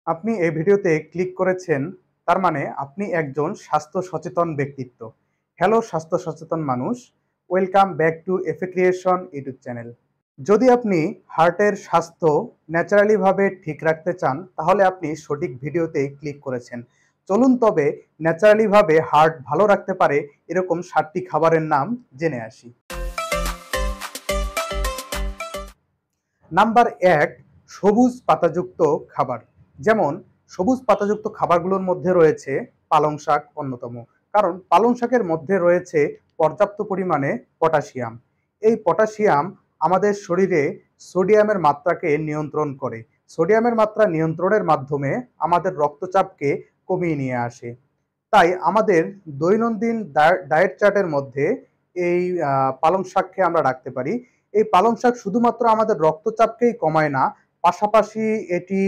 আপনি এই ভিডিওতে ক্লিক করেছেন, তার মানে আপনি একজন স্বাস্থ্য সচেতন ব্যক্তিত্ব। হ্যালো স্বাস্থ্য সচেতন মানুষ, ওয়েলকাম ব্যাক টু এফে ক্রিয়েশন ইউটিউব চ্যানেল। যদি আপনি হার্টের স্বাস্থ্য ন্যাচারালি ভাবে ঠিক রাখতে চান, তাহলে আপনি সঠিক ভিডিওতে ক্লিক করেছেন। চলুন তবে ন্যাচারালি ভাবে হার্ট ভালো রাখতে পারে এরকম 7টি খাবারের নাম জেনে আসি। নাম্বার ১, সবুজ পাতাযুক্ত খাবার। যেমন সবুজ পাতাযুক্ত খাবারগুলোর মধ্যে রয়েছে পালং শাক অন্যতম। কারণ পালং শাকের মধ্যে রয়েছে পর্যাপ্ত পরিমাণে পটাশিয়াম। এই পটাশিয়াম আমাদের শরীরে সোডিয়ামের মাত্রাকে নিয়ন্ত্রণ করে। সোডিয়ামের মাত্রা নিয়ন্ত্রণের মাধ্যমে আমাদের রক্তচাপকে কমিয়ে নিয়ে আসে। তাই আমাদের দৈনন্দিন ডায়েট চার্টের মধ্যে এই পালং শাককে আমরা রাখতে পারি। এই পালং শাক শুধুমাত্র আমাদের রক্তচাপকেই কমায় না, পাশাপাশি এটি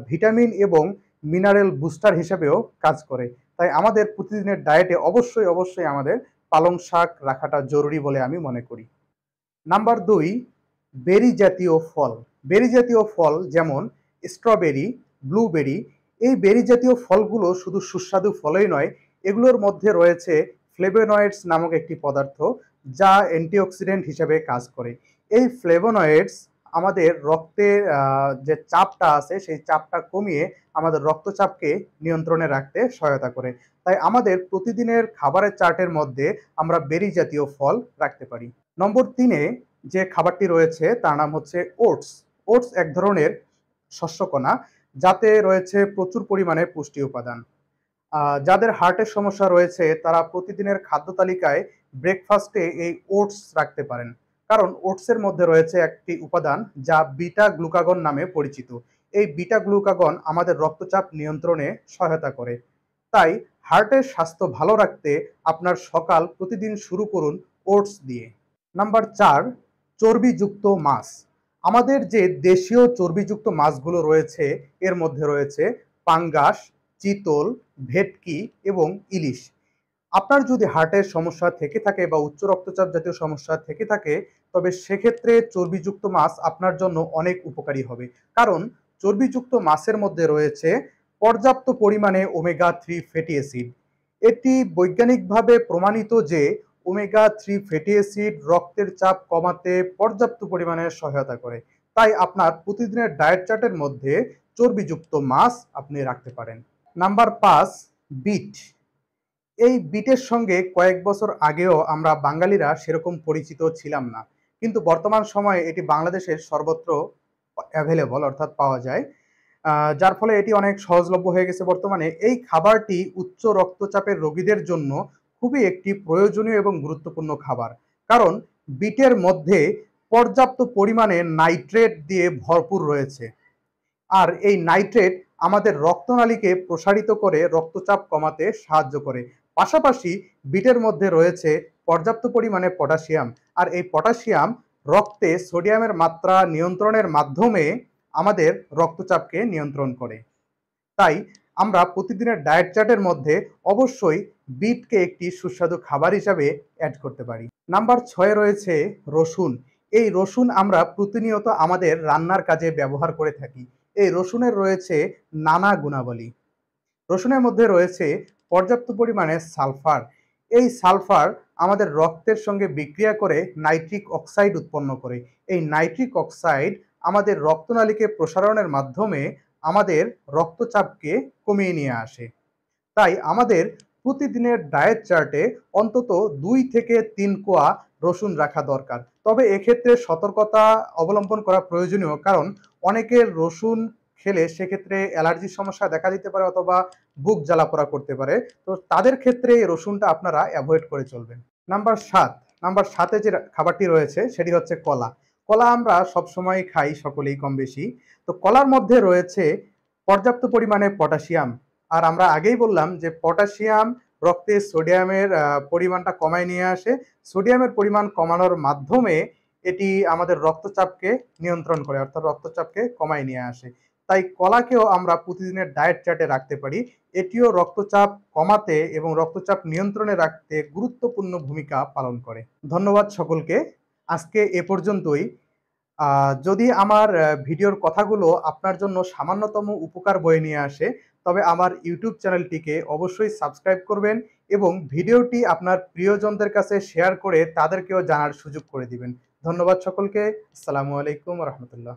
ভিটামিন এবং মিনারেল বুস্টার হিসেবেও কাজ করে। তাই আমাদের প্রতিদিনের ডায়েটে অবশ্যই আমাদের পালং শাক রাখাটা জরুরি বলে আমি মনে করি। নাম্বার ২, বেরি জাতীয় ফল। বেরি জাতীয় ফল যেমন স্ট্রবেরি, ব্লুবেরি। এই বেরি জাতীয় ফলগুলো শুধু সুস্বাদু ফলই নয়, এগুলোর মধ্যে রয়েছে ফ্লেভোনয়েডস নামক একটি পদার্থ, যা অ্যান্টিঅক্সিডেন্ট হিসেবে কাজ করে। এই ফ্লেভোনয়েডস আমাদের রক্তের যে চাপটা আছে সেই চাপটা কমিয়ে আমাদের রক্তচাপকে নিয়ন্ত্রণে রাখতে সহায়তা করে। তাই আমাদের প্রতিদিনের খাবারের চার্টের মধ্যে আমরা বেরি জাতীয় ফল রাখতে পারি। নম্বর ৩-এ যে খাবারটি রয়েছে তার নাম হচ্ছে ওটস। ওটস এক ধরনের শস্যকণা, যাতে রয়েছে প্রচুর পরিমাণে পুষ্টি উপাদান। যাদের হার্টের সমস্যা রয়েছে তারা প্রতিদিনের খাদ্য তালিকায় ব্রেকফাস্টে এই ওটস রাখতে পারেন। কারণ ওটসের মধ্যে রয়েছে একটি উপাদান যা বিটা গ্লুকাগন নামে পরিচিত। এই বিটা গ্লুকাগন আমাদের রক্তচাপ নিয়ন্ত্রণে সহায়তা করে। তাই হার্টের স্বাস্থ্য ভালো রাখতে আপনার সকাল প্রতিদিন শুরু করুন ওটস দিয়ে। নাম্বার ৪, চর্বিযুক্ত মাছ। আমাদের যে দেশীয় চর্বিযুক্ত মাছগুলো রয়েছে এর মধ্যে রয়েছে পাঙ্গাস, চিতল, ভেটকি এবং ইলিশ। আপনার যদি হার্টের সমস্যা থেকে থাকে বা উচ্চ রক্তচাপ জাতীয় সমস্যা থেকে থাকে, তবে সেক্ষেত্রে চর্বিযুক্ত মাছ আপনার জন্য অনেক উপকারী হবে। কারণ চর্বিযুক্ত মাছের মধ্যে রয়েছে পর্যাপ্ত পরিমাণে ওমেগা-3 ফ্যাটি অ্যাসিড। এটি বৈজ্ঞানিকভাবে প্রমাণিত যে ওমেগা-3 ফ্যাটি অ্যাসিড রক্তের চাপ কমাতে পর্যাপ্ত পরিমাণে সহায়তা করে। তাই আপনার প্রতিদিনের ডায়েট চার্টের মধ্যে চর্বিযুক্ত মাছ আপনি রাখতে পারেন। নাম্বার ৫, বিট। এই বিটের সঙ্গে কয়েক বছর আগেও আমরা বাঙালিরা সেরকম পরিচিত ছিলাম না। কিন্তু বর্তমান সময়ে এটি বাংলাদেশের সর্বত্র অ্যাভেলেবল, অর্থাৎ পাওয়া যায়। যার ফলে এটি অনেক সহজলভ্য হয়ে গেছে বর্তমানে। এই খাবারটি উচ্চ রক্তচাপের রোগীদের জন্য খুবই একটি প্রয়োজনীয় এবং গুরুত্বপূর্ণ খাবার। কারণ বিটের মধ্যে পর্যাপ্ত পরিমাণে নাইট্রেট দিয়ে ভরপুর রয়েছে। আর এই নাইট্রেট আমাদের রক্তনালীকে প্রসারিত করে রক্তচাপ কমাতে সাহায্য করে। পাশাপাশি বিটের মধ্যে রয়েছে পর্যাপ্ত পরিমাণে পটাশিয়াম। আর এই পটাশিয়াম রক্তে সোডিয়ামের মাত্রা নিয়ন্ত্রণের মাধ্যমে আমাদের রক্তচাপকে নিয়ন্ত্রণ করে। তাই আমরা প্রতিদিনের ডায়েট চার্টের মধ্যে অবশ্যই বিটকে একটি সুস্বাদু খাবার হিসাবে অ্যাড করতে পারি। নাম্বার ৬-এ রয়েছে রসুন। এই রসুন আমরা প্রতিনিয়ত আমাদের রান্নার কাজে ব্যবহার করে থাকি। এই রসুনের রয়েছে নানা গুণাবলী। রসুনের মধ্যে রয়েছে পর্যাপ্ত পরিমাণে সালফার। এই সালফার আমাদের রক্তের সঙ্গে বিক্রিয়া করে নাইট্রিক অক্সাইড উৎপন্ন করে। এই নাইট্রিক অক্সাইড আমাদের রক্তনালীকে প্রসারণের মাধ্যমে আমাদের রক্তচাপকে কমিয়ে নিয়ে আসে। তাই আমাদের প্রতিদিনের ডায়েট চার্টে অন্তত ২ থেকে ৩ কোয়া রসুন রাখা দরকার। তবে এক্ষেত্রে সতর্কতা অবলম্বন করা প্রয়োজনীয়, কারণ অনেকের রসুন খেলে সেক্ষেত্রে অ্যালার্জির সমস্যা দেখা দিতে পারে অথবা বুক জ্বালাপোড়া করতে পারে। তো তাদের ক্ষেত্রে এই রসুনটা আপনারা অ্যাভয়েড করে চলবেন। নাম্বার ৭, নাম্বার ৭-এ যে খাবারটি রয়েছে সেটি হচ্ছে কলা। কলা আমরা সবসময় খাই সকলেই কম বেশি। তো কলার মধ্যে রয়েছে পর্যাপ্ত পরিমাণে পটাশিয়াম। আর আমরা আগেই বললাম যে পটাশিয়াম রক্তে সোডিয়ামের পরিমাণটা কমায় নিয়ে আসে। সোডিয়ামের পরিমাণ কমানোর মাধ্যমে এটি আমাদের রক্তচাপকে নিয়ন্ত্রণ করে, অর্থাৎ রক্তচাপকে কমায় নিয়ে আসে। তাই কলাকেও আমরা প্রতিদিনের ডায়েট চার্টে রাখতে পারি। এটিও রক্তচাপ কমাতে এবং রক্তচাপ নিয়ন্ত্রণে রাখতে গুরুত্বপূর্ণ ভূমিকা পালন করে। ধন্যবাদ সকলকে। আজকে এ পর্যন্তই। যদি আমার ভিডিওর কথাগুলো আপনার জন্য সামান্যতম উপকার বয়ে নিয়ে আসে, তবে আমার ইউটিউব চ্যানেলটিকে অবশ্যই সাবস্ক্রাইব করবেন এবং ভিডিওটি আপনার প্রিয়জনদের কাছে শেয়ার করে তাদেরকেও জানার সুযোগ করে দিবেন। ধন্যবাদ সকলকে। আসসালামু আলাইকুম ওয়া রাহমাতুল্লাহ।